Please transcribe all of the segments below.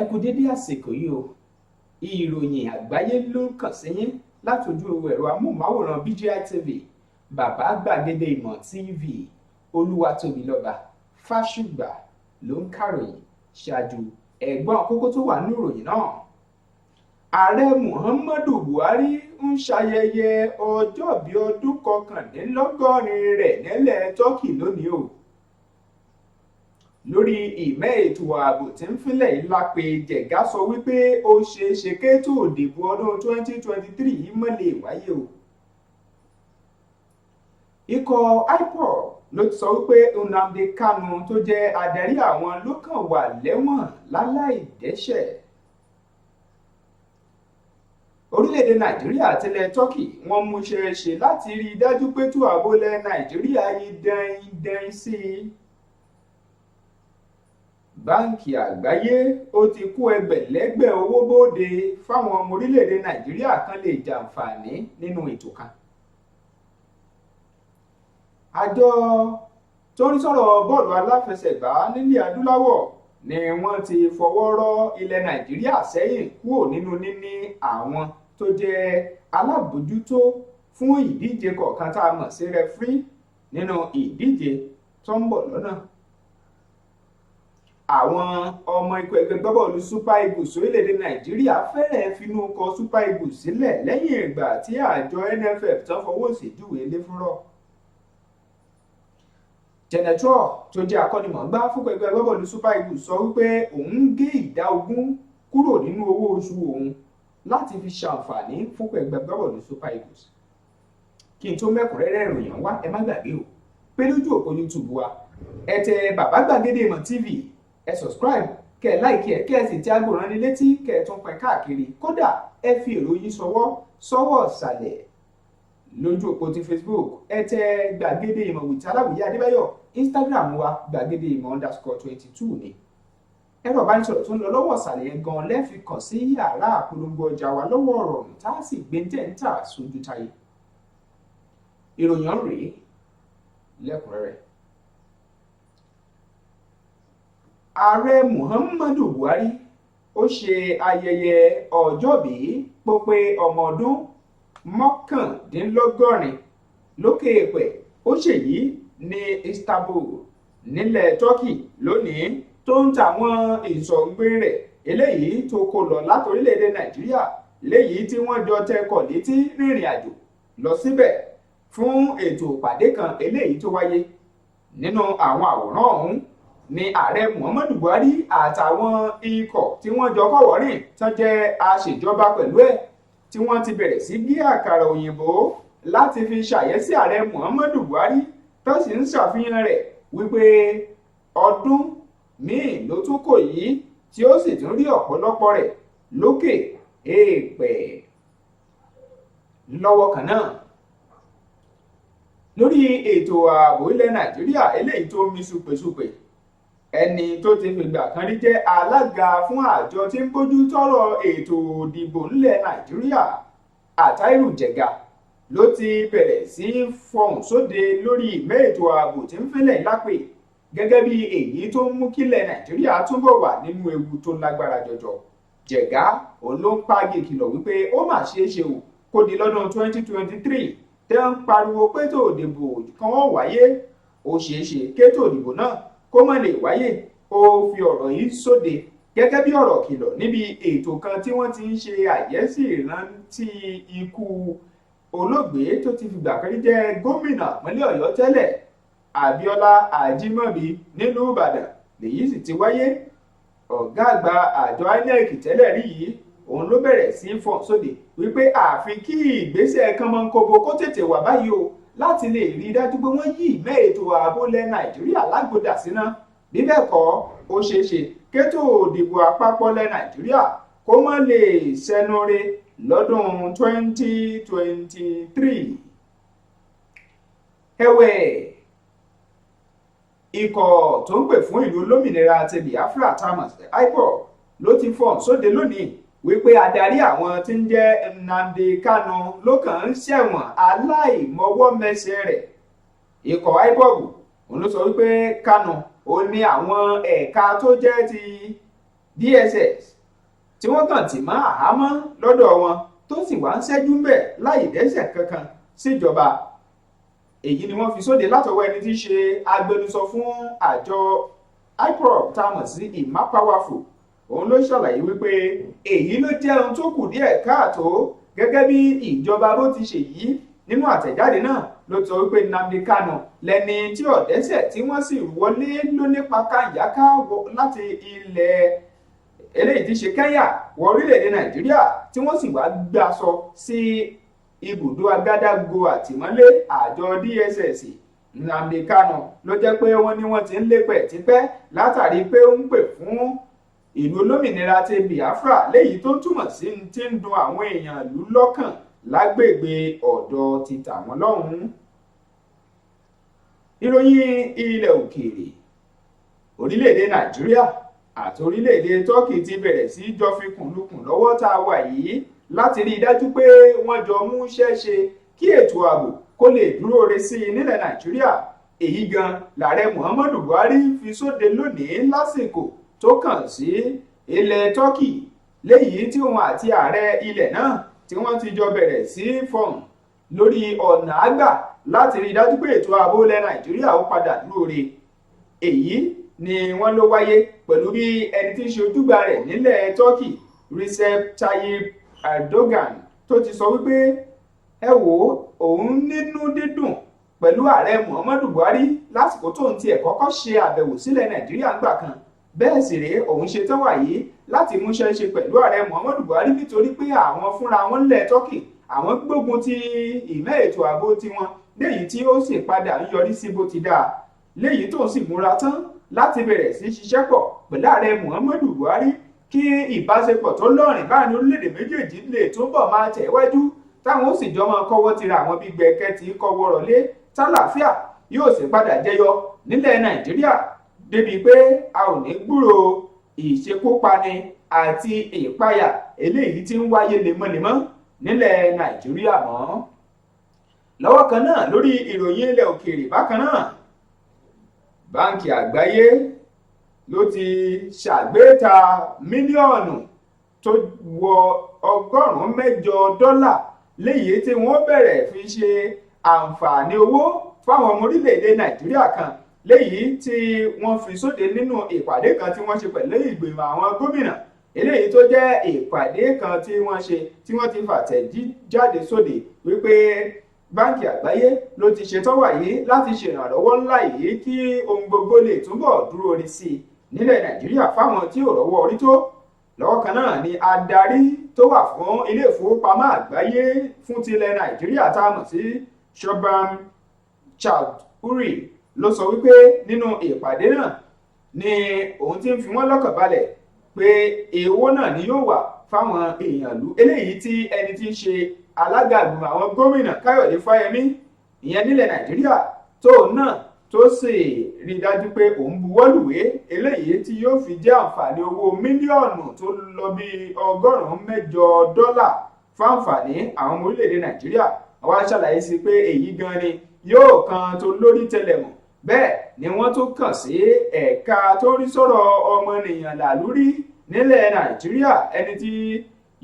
ẹ kú dédé àsìkò yìí o. Ìròyìn àgbáyé ló ń kàn sí yín látòjú ẹ̀rọ amóhùnmáwòrán BGI TV, bàbá gbàgede ìmọ̀ TV. Olúwatóbilọ́ba Fásùgbà ló ń kàròyìn. Ṣáájú ẹ̀gbọ́n kókó tó wà nínú ìròyìn náà. Ààrẹ Muhammadu Buhari ń ṣayẹyẹ ọjọ́bí ọdún 69 rẹ̀ nílẹ̀ Turkey lónìí o. Lórí ìmẹ́ ètò ààbò tí ń fínlẹ̀ yìí lápè Jẹ̀gá sọ wípé ó ṣeé ṣe kétò òdìbò ọdún 2023 yìí má lè wáyé o. Ikọ̀ IPOB ló ti sọ wípé Nnamdi Kanu tó jẹ́ adarí àwọn ló kàn wà lẹ́wọ̀n láláì dẹ́ṣẹ̀. Orílẹ̀-èdè Nàìjíríà àtilẹ̀ Turkey wọ́n mú ṣeéṣe láti rí i dájú pé ètò ààbò ilẹ̀ Nàìjíríà yí dẹ́yìn sí i. Báńkì Àgbáyé ó ti kó ẹgbẹ̀lẹ́gbẹ̀ owó bóde fáwọn ọmọ orílẹ̀-èdè Nàìjíríà kan lè jàǹfààní nínú ètò kan. Àjọ tó ń sọ̀rọ̀ bọ́ọ̀lù aláfẹsẹ̀gbá nílẹ̀ adúláwọ̀ ni wọ́n ti fọwọ́ rọ́ ilẹ̀ Nàìjíríà sẹ́yìn kúrò nínú níní àwọn tó jẹ́ alábòójútó fún ìdíje kọ̀ọ̀kan tá a mọ̀ sí rẹfúrí nínú ìdíje tó ń bọ̀ lọ́nà. Àwọn ọmọ ikọ̀ ẹgbẹ́ gbábọ́ọ̀lù Super Eagles orílẹ̀-èdè Nàìjíríà fẹ́rẹ̀ finú kọ Super Eagles sílẹ̀ lẹ́yìn ìgbà tí àjọ NFF tán fọwọ́ sí júwèé lé fúnrọ́. Jẹnẹtọ́ tó jẹ́ akọ́nimọ̀ọ́gbá fún ẹgbẹ́ gbábọ́ọ̀lù Super Eagles sọ wípé òun ń gé ìdá 20 kúrò nínú owó oṣù òun láti fi ṣàǹfààní fún ẹgbẹ́ gbábọ́ọ̀lù Super Eagles. Kí n tó mẹ́kúnrẹ́rẹ́ ìròyìn wá, ẹ má gbàgbé o pé lójú òpó YouTube wa ẹ tẹ bàbá gbàgede ìmọ̀ TV, ẹ subscribe, kẹ ẹ like ẹ, kẹ ẹ sì tí aago rán ni létí, kẹ ẹ tún pín káàkiri, kódà ẹ fi èrò yín sọ́wọ́ ìsàlẹ̀. Lójú òpó ti Facebook ẹ tẹ gbàgede ìmọ̀ with Aláwìyé Adébáyọ̀, Instagram wa gbàgede ìmọ̀ _22 ni. Ẹ̀rọ ìbánisọ̀rọ̀ tó ń lọ lọ́wọ́ ìsàlẹ̀ yẹn gan lẹ́fi kàn sí yàrá àpolongo ọjà wa lọ́wọ́ ọ̀rọ̀ tá a sì gbé tẹ́ǹtà sójú táyé. Ìròyìn rèé lẹ́kùnrẹ́rẹ́. Ààrẹ Muhammadu Buhari ó ṣe ayẹyẹ ọjọ́bí pópé ọmọ ọdún 69 lókè èèpẹ̀. Ó ṣèyí ní Istanbul nílẹ̀ Turkey lónìí tó ń tàwọn ìsọ̀ǹgbé rẹ̀ eléyìí tó kó lọ láti orílẹ̀-èdè Nàìjíríà léyìí tí wọ́n jọ tẹkọ̀ létí rìnrìn àjò lọ síbẹ̀ fún ètò ìpàdé kan eléyìí tó wáyé. Nínú àwọn àwòrán ọ̀hún ni ààrẹ Muhammadu Buhari àtàwọn ikọ̀ tí wọ́n jọ kọ́wọ́rìn tán jẹ́ aṣèjọba pẹ̀lú ẹ̀ tí wọ́n ti bẹ̀rẹ̀ sí gé àkàrà òyìnbó láti fi ṣàyẹ́sí ààrẹ Muhammadu Buhari tó sì ń ṣàfihàn rẹ̀ wípé ọdún míì ló tún kò yìí tí ó sì tún rí ọ̀pọ̀lọpọ̀ rẹ̀ lókè èèpẹ̀. Lọ́wọ́ kan náà, lórí ètò ààbò ilẹ̀ Nàìjíríà eléyìí tó ń mì súpèsúpè, ẹni tó ti fìgbà kan rí jẹ́ alága fún àjọ tí ń bójú tọ́rọ̀ ètò ìdìbò nílẹ̀ Nàìjíríà, Àtàírù Jẹ̀gà ló ti bẹ̀rẹ̀ sí fọhùn sóde lórí ìmẹ́ ètò ààbò tí ń fẹ́lẹ̀ lápè gẹ́gẹ́ bí èyí tó ń mú kílẹ̀ Nàìjíríà túbọ̀ wà nínú ewu tó lágbára jọjọ. Jẹ̀gà òun ló ń pàgé kìlọ̀ wípé ó mà ṣeé ṣe o kó di lọ́dún 2023 tẹ́ ń pariwo pétò òdìbò kan wọ́n wáyé. Ó ṣeé ṣe kétò òdìbò náà kó má lè wáyé. Ó fi ọ̀rọ̀ yìí sóde gẹ́gẹ́ bí ọ̀rọ̀ kìlọ̀ níbi ètò kan tí wọ́n ti ń ṣe àyẹ́sí ìrántí ikú olóògbé tó ti fìgbà kan rí jẹ́ gómìnà ìpínlẹ̀ Ọ̀yọ́ tẹ́lẹ̀, Abíọ́lá Ajímọ̀bí nílùú Ìbàdàn lèyí sì ti wáyé. Ọ̀gá àgbà àjọ INEC tẹ́lẹ̀ rí yìí òun ló bẹ̀rẹ̀ sí fọ́n sóde wípé àfi kí ìgbésẹ̀ kánmọ́nkóbo kó tètè wà báyìí o láti lè rí i dájú pé wọ́n yí ìmẹ́ ètò ààbò ilẹ̀ Nàìjíríà lágbódà síná. Bí bẹ́ẹ̀ kọ́, ó ṣeé ṣe kétò òdìbò àpapọ̀ ilẹ̀ Nàìjíríà kó má lè sẹ́nu re lọ́dún 2023. Ẹ̀wẹ̀, ikọ̀ tó ń pè fún ìlú olómìnira ti Biafra tamas IPOB ló ti fọ́n sóde lónìí wípé adarí àwọn tí ń jẹ́ Nnamdi Kanu ló kàn ń ṣẹ̀wọ̀n aláìmọwọ́mẹsẹ̀ rẹ̀. Ikọ̀ IPOB òun ló sọ wípé Kanu ó ní àwọn ẹ̀ka tó jẹ́ ti DSS tí wọ́n kàn tì mọ́ àhámọ́ lọ́dọ̀ wọn tó sì wá ń ṣẹ́jú ń bẹ̀ láì dẹ́ṣẹ̀ kankan síjọba. Èyí ni wọ́n fi sóde látọwọ́ ẹni tí í ṣe agbẹnusọ fún àjọ IPOB tá a mọ̀ sí Emma Powerful. Òun ló ṣàlàyé wípé èyí ló jẹ́ ohun tó kù díẹ̀ káàtó gẹ́gẹ́ bí ìjọba bó ti ṣe yìí. Nínú àtẹ̀jáde náà ló sọ wípé Nnamdi Kanu lẹni tí ọ̀dẹ́ṣẹ̀ tí wọ́n sì wọlé ló nípa káyàká láti ilẹ̀ eléyìí tí ṣe Kẹ́ńyà wọ orílẹ̀-èdè Nàìjíríà tí wọ́n sì wá gbàsọ sí ibùdó agádágo àtìmọ́lé àjọ DSS. Nnamdi Kanu ló jẹ́ pé wọ́n ní wọ́n ti ń lépẹ̀ tipẹ́ látàrí pé ó ń pè fún ìlú olómìnira ti Biafra léyìí tó túmọ̀ sí ti ń dùn àwọn èèyàn ìlú lọ́kàn lágbègbè ọ̀dọ̀ ti tàwọn lọ́hùn-ún. Ìròyìn ilẹ̀ òkèèrè. Orílẹ̀-èdè Nàìjíríà àti orílẹ̀-èdè Turkey ti bẹ̀rẹ̀ sí jọ fi kùnlùkùn lọ́wọ́ tá a wà yìí láti rí i dájú pé wọ́n jọ mú iṣẹ́ ṣe kí ètò ààbò kó lè dúró re sí i nílẹ̀ Nàìjíríà. Èyí gan lààrẹ Muhammadu Buhari fi sóde lónìí lásìkò tó kàn sí ilẹ̀ Turkey léyìí tí òun àti ààrẹ ilẹ̀ náà tí wọ́n ti jọ bẹ̀rẹ̀ sí fọ̀hún lórí ọ̀nà àgbà láti rí i dájú pé ètò ààbò ilẹ̀ Nàìjíríà ó padà dúró re. Èyí ni wọ́n ló wáyé pẹ̀lú bí ẹni tí ń ṣe ojúgbà rẹ̀ nílẹ̀ Turkey Recep Tayyip Erdogan tó ti sọ wípé ẹ wò òun nínú dídùn pẹ̀lú ààrẹ Muhammadu Buhari lásìkò tó ń tiẹ̀ kọ́kọ́ ṣe àbẹ̀wò sílẹ̀ Nàìjíríà ńgbà kan. Bẹ́ẹ̀ sì rèé òun ṣe tán wàyí láti múṣẹ́ ṣe pẹ̀lú ààrẹ Muhammadu Buhari nítorí pé àwọn fúnra wọn ńlẹ̀ Turkey àwọn gbógun ti ìmẹ́ ètò ààbò tiwọn léyìí tí ó sì padà ń yọrí sí bó ti dáa léyìí tó sì múra tán láti bẹ̀rẹ̀ sí ṣiṣẹ́ pọ̀ pẹ̀lú ààrẹ Muhammadu Buhari kí ìbáṣepọ̀ tó lọ́rìn láàrin orílẹ̀-èdè méjèèjì lè túbọ̀ máa tẹ̀wájú táwọn ó sì jọ máa kọ́wọ́ tira àwọn bí gbẹ̀kẹ́ tí kọ́wọ́ rọ̀lé tálàáfíà yóò sì padà jẹyọ nílẹ̀ Nàìjíríà débi pé a ò ní gbúrò ìṣekúpani àti ìpayà eléyìí tí ń wáyé lemọ́lemọ́ nílẹ̀ Nàìjíríà mọ́. Lọ́wọ́ kan náà lórí ìròyìn ilẹ̀ òkèèrè bákan náà Báńkì Àgbáyé ló ti ṣàgbéta mílíọ̀nù tó wọ $108 léyìí tí wọ́n bẹ̀rẹ̀ fi ṣe àǹfààní owó fáwọn ọmọ orílẹ̀-èdè Nàìjíríà kan léyìí tí wọ́n fi sóde nínú ìpàdé kan tí wọ́n ṣe pẹ̀lú ìgbìmọ̀ àwọn gómìnà eléyìí tó jẹ́ ìpàdé kan tí wọ́n ṣe tí wọ́n ti fàtẹ̀jáde sóde wípé Báńkì Àgbáyé ló ti ṣetán wàyí láti ṣèrànlọ́wọ́ ńlá yìí kí ohun gbogbo lè túbọ̀ dúró rí sí i nílẹ̀ Nàìjíríà fáwọn tí ò rọ́wọ́ orí tó. Lọ́wọ́ kan náà ni adarí tó wà fún ilé ìfowópamọ́ àgbáyé fún tilẹ̀ Nàìjíríà tá a mọ̀ sí Shobham Chaudhry ló sọ wípé nínú ìpàdé náà ni òun ti ń fi wọ́n lọ́kàn balẹ̀ pé èèwọ̀ náà ni yóò wà fáwọn èèyàn ìlú eléyìí tí ẹni tí ń ṣe alága ìgbìmọ̀ àwọn gómìnà Káyọ̀dé Fáyẹmí ìyẹn nílẹ̀ Nàìjíríà tóun náà tó sì rí i dájú pé òun buwọ́lùwé eléyìí tí yóò fi jẹ́ àǹfààní owó mílíọ̀nù tó lọ bí $108 fáǹfààní àwọn ọmọ orílẹ̀-èdè Nàìjíríà. Àwa ṣàlàyé sí pé èyí gan ni yóò kan tó lórí tẹlẹ̀mù bẹ́ẹ̀ ni wọ́n tún kàn sí ẹ̀ka tó rí sọ̀rọ̀ ọmọnìyàn làlúrí nílẹ̀ Nàìjíríà ẹni tí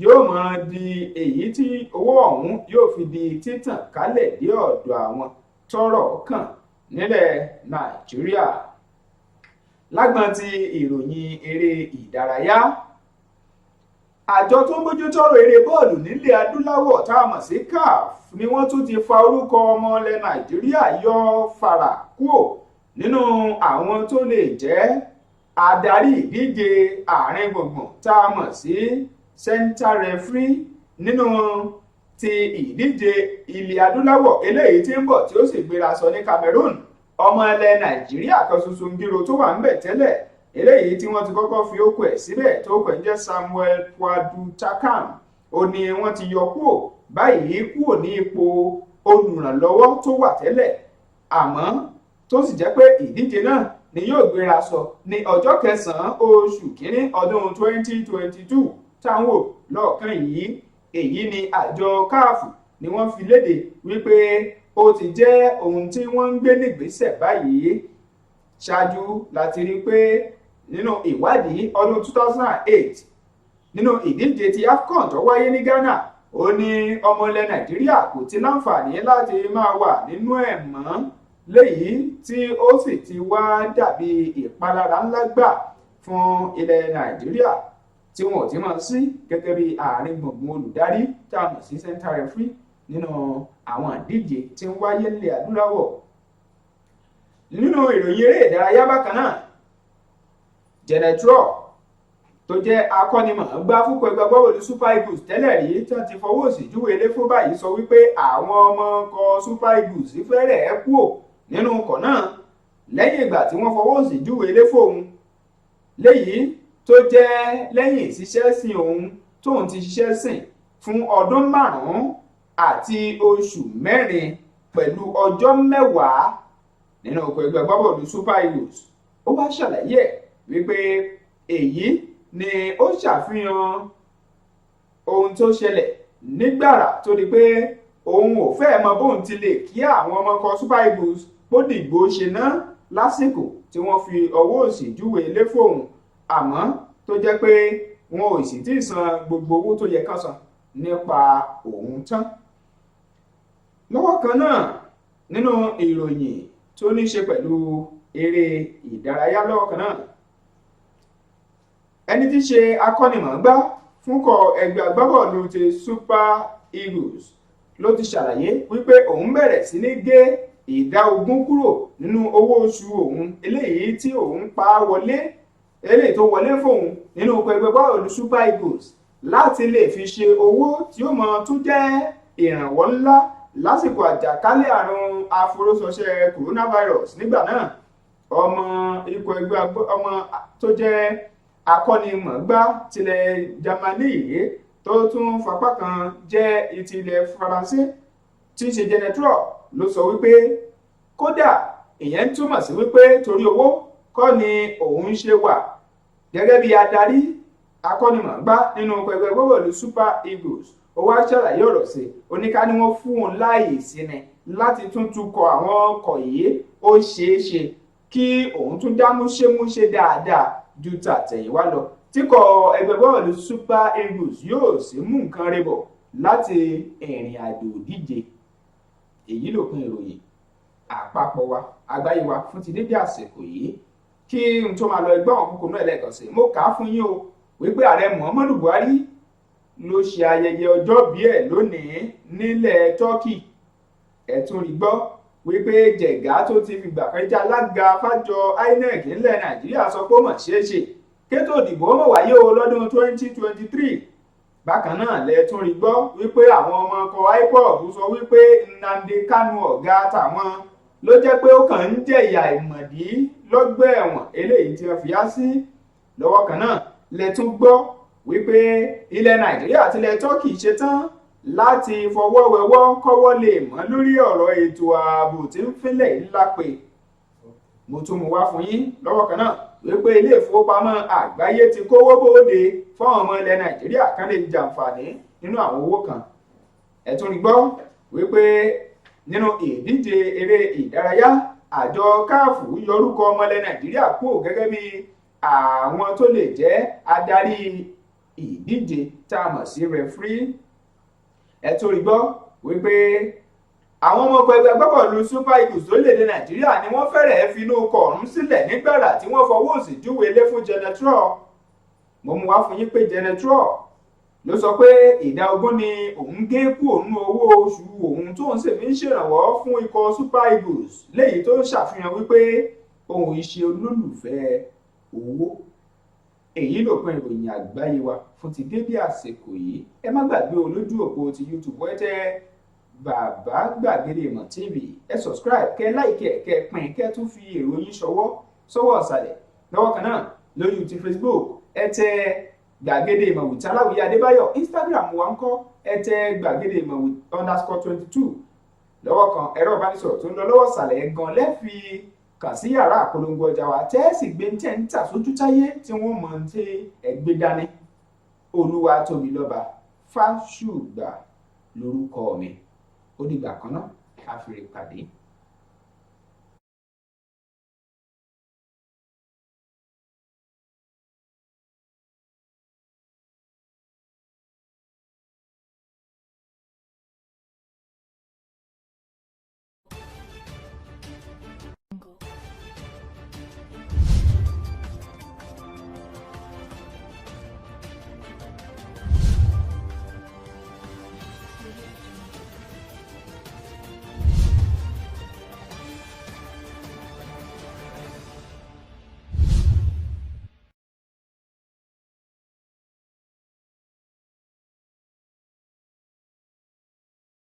yóò máa di èyí tí owó ọ̀hún yóò fi di títàn kálẹ̀ dé ọ̀dọ̀ àwọn tọ́rọ̀ kàn nílẹ̀ Nàìjíríà. Lágbọn ti ìròyìn eré ìdárayá àjọ tó ń bójútó ọ̀rọ̀ eré bọ́ọ̀lù nílẹ̀ adúláwọ̀ tá a mọ̀ sí CAF ni wọ́n tún ti fa orúkọ ọmọ ilẹ̀ Nàìjíríà yọ fara kúò nínú àwọn tó lè jẹ́ adarí ìdíje àárín gbùngbùn tá a mọ̀ sí central referee nínú ti ìdíje ilẹ̀ adúláwọ̀ eléyìí tí ń bọ̀ tí ó sì gbéra sọ ní Cameroon. Ọmọ ilẹ̀ Nàìjíríà kan ṣoṣo ngiro tó wà ń bẹ̀ tẹ́lẹ̀ eléyìí tí wọ́n ti kọ́kọ́ fi ókò ẹ̀ síbẹ̀ tó kọ̀ ń jẹ́ Samuel Pwadukakam ó ní wọ́n ti yọ kúò báyìí kúò ní ipò olùrànlọ́wọ́ tó wà tẹ́lẹ̀ àmọ́ tó sì jẹ́ pé ìdíje náà ni yóò gbéra sọ ní ọjọ́ 9 oṣù kínní ọdún 2022 táwọn wò lọ́ọ̀kan yìí. Èyí ni àjọ CAF ni wọ́n fi léde wípé ó ti jẹ́ ohun tí wọ́n ń gbé nígbésẹ̀ báyìí. Ṣáájú láti rí pé nínú ìwádìí ọdún 2008 nínú ìdíje ti AFCON tó wáyé ní Ghana ó ní ọmọ ilẹ̀ Nàìjíríà kò ti láǹfààní láti máa wà nínú ẹ̀ mọ́ léyìí tí ó sì ti wá dàbí ìpalára ńlá gbà fún ilẹ̀ Nàìjíríà tí wọn ò ti máa sí gẹ́gẹ́ bí àárín gbùngbùn olùdarí tá a mọ̀ sí central referee nínú àwọn ìdíje tí ń wáyé nílẹ̀ adúláwọ̀. Nínú ìròyìn eré ìdárayá bákan náà, Genetro tó jẹ́ akọ́nimọ̀ọ́gbá fúnpọ̀ ẹgbẹ́ agbábọ́ọ̀lù Super Eagles tẹ́lẹ̀ rí tí wọ́n ti fọwọ́ òsì júwe ilé fún báyìí sọ wípé àwọn ọmọ ọkọ̀ Super Eagles fẹ́rẹ̀ẹ́ kúò nínú ọkọ̀ náà lẹ́yìn ìgbà tí wọ́n fọwọ́ òsì júwe ilé fóun léyìí tó jẹ́ lẹ́yìn ìṣiṣẹ́ sìn òun tóun ti ṣiṣẹ́ sìn fún ọdún 5 àti oṣù 4 pẹ̀lú ọjọ́ 10 nínú ọkọ̀ ẹgbẹ́ agbábọ́ọ̀lù Super Eagles. Ó wá ṣàlàyé wípé èyí ni ó ṣàfihàn ohun tó ṣẹlẹ̀ nígbàrà tó di pé òun ò fẹ́ mọ bóun ti lè kí àwọn ọmọ ọkọ̀ Super Eagles bó dìgbò ṣe ná lásìkò tí wọ́n fi ọwọ́ òsì júwe ilé fóun àmọ́ tó jẹ́ pé wọn ò sì tí ì san gbogbo owó tó yẹ kán san nípa òun tán. Lọ́wọ́ kan náà nínú ìròyìn tó ní ṣe pẹ̀lú eré ìdárayá lọ́wọ́ kan náà, ẹni tí í ṣe akọ́nimọ̀ọ́gbá fúnkọ̀ ẹgbẹ́ agbábọ́ọ̀lù ti Super Eagles ló ti ṣàlàyé wípé òun bẹ̀rẹ̀ sí ní gé ìdá 20 kúrò nínú owó oṣù òun eléyìí tí òun pa wọlé eléyìí tó wọlé fóun nínú ẹgbẹ́ agbábọ́ọ̀lù Super Eagles láti lè fi ṣe owó tí ó mọ tún jẹ́ ìrànwọ́ ńlá lásìkò àjàkálẹ̀ àrùn àforúsọṣẹ́ coronavirus. Nígbà náà ọmọ ikọ̀ ẹgbẹ́ ọmọ tó jẹ́ akọ́nimọ̀ọ́gbá tilẹ̀ Jámánì yìí tó tún fapá kan jẹ́ ìtìlẹ̀ Faransé tí í ṣe Genetro ló sọ wípé kódà ìyẹn túmọ̀ sí wípé torí owó kọ́ ni òun ṣe wà gẹ́gẹ́ bí adarí akọ́nimọ̀ọ́gbá nínú ẹgbẹ́ agbábọ́ọ̀lù Super Eagles. Ó wá ṣàlàyé ọ̀rọ̀ sí oníká ni wọ́n fún un láàyè síni láti tún tukọ̀ àwọn ọkọ̀ yìí ó ṣeé ṣe kí òun tún dá múṣémúṣé dáadáa ju tàtẹ̀yìnwá lọ tíkọ̀ ẹgbẹ́ bọ́ọ̀lù Super Eagles yóò sì mú nǹkan rẹ̀ bọ̀ láti ìrìn àjò ìdíje. Èyí lópin ìròyìn àpapọ̀ wa àgbáyé wa fún ti dédé àsìkò yìí. Kí n tó máa lọ ẹgbẹ́ àwọn kókó náà lẹ́ẹ̀kan sí mo kà á fún yín o wípé ààrẹ Muhammadu Buhari ló ṣe ayẹyẹ ọjọ́bí ẹ̀ lónìí nílẹ̀ Turkey. Ẹ tún rí gbọ́ wípé Jẹ̀gá tó ti fìgbà kan jẹ́ alága fájọ INEC nílẹ̀ Nàìjíríà sọ pé ó mọ̀ ṣeé ṣe kétò ìdìbò mọ̀ wáyé o lọ́dún 2023. Bákan náà lẹ tún rí gbọ́ wípé àwọn ọmọ ọkọ̀ IPOB sọ wípé Nnamdi Kanu ọ̀gá tàwọn ló jẹ́ pé ó kàn ń jẹ̀yà ìmọ̀dí lọ́gbà ẹ̀wọ̀n eléyìí tí wọ́n fi á sí. Lọ́wọ́ kan náà lẹ tún gbọ́ wípé ilẹ̀ Nàìjíríà àti ilẹ̀ Turkey ṣetán láti fọwọ́ wẹwọ́ kọ́wọ́ lè mọ́ lórí ọ̀rọ̀ ètò ààbò tí ń fínlẹ̀ ńlá pé. Mo tún mú wá fún yín lọ́wọ́ kan náà wípé ilé ìfowópamọ́ àgbáyé ti kówó bóde fún ọmọ ilẹ̀ Nàìjíríà kan lè jàǹfààní nínú àwọn owó kan. Ẹ tún rí gbọ́ wípé nínú ìdíje eré ìdárayá àjọ CAF yọrúkọ ọmọ ilẹ̀ Nàìjíríà kúrò gẹ́gẹ́ bí àwọn tó lè jẹ́ adarí ìdíje tá a mọ̀ sí rẹfúrí. Ẹ tún rí gbọ́ wípé àwọn ọmọ ọkọ̀ ẹgbẹ́ agbábọ́ọ̀lù Super Eagles lórílẹ̀‐èdè Nàìjíríà ni wọ́n fẹ́rẹ̀ẹ́ finú ọkọ̀ ọ̀hún sílẹ̀ nígbàrà tí wọ́n fọwọ́ òsì júwe ilé fún Genetro. Mo mú wá fún yín pé Genetro ló sọ pé ìdá 20 ni òun gé kúrò nínú owó oṣù òun tóun sì fi ń ṣèrànwọ́ fún ikọ̀ Super Eagles léyìí tó ṣàfihàn wípé òun ìṣe olólùfẹ́ owó. Èyí lópin ìròyìn àgbáyé wa fún ti dédé àsìkò yìí. Ẹ má gbàgbé olójú òpó ti YouTube ẹ tẹ Bàbá Gbàgede Ìmọ̀ TV, ẹ subscribe kẹ́ like kẹ́ pín kẹ́ tún fi ìròyìn ṣọwọ́ sọ́wọ́ ọ̀sàlẹ̀. Lọ́wọ́ kan náà lórí ti Facebook ẹ tẹ Gbàgede Ìmọ̀ with Aláwìyé Adébáyọ̀. Instagram wa ń kọ́ ẹ tẹ Gbàgede Ìmọ̀ with _22. Lọ́wọ́ kan ẹ̀rọ ìbánisọ̀rọ̀ tó ń lọ lọ́wọ́ ọ̀sàlẹ̀ gan lẹ́fi kàn sí yàrá àpolongo ọjà wa tẹ́ẹ̀sì gbé tẹ́ ń tà sójú táyé tí wọ́n mọ̀ ń tẹ́ ẹgbẹ́ dání. Olúwatóbilọ́ba Fásùgbà lórúkọ mi. Ó dìgbà kan náà ká fi rí pàdé.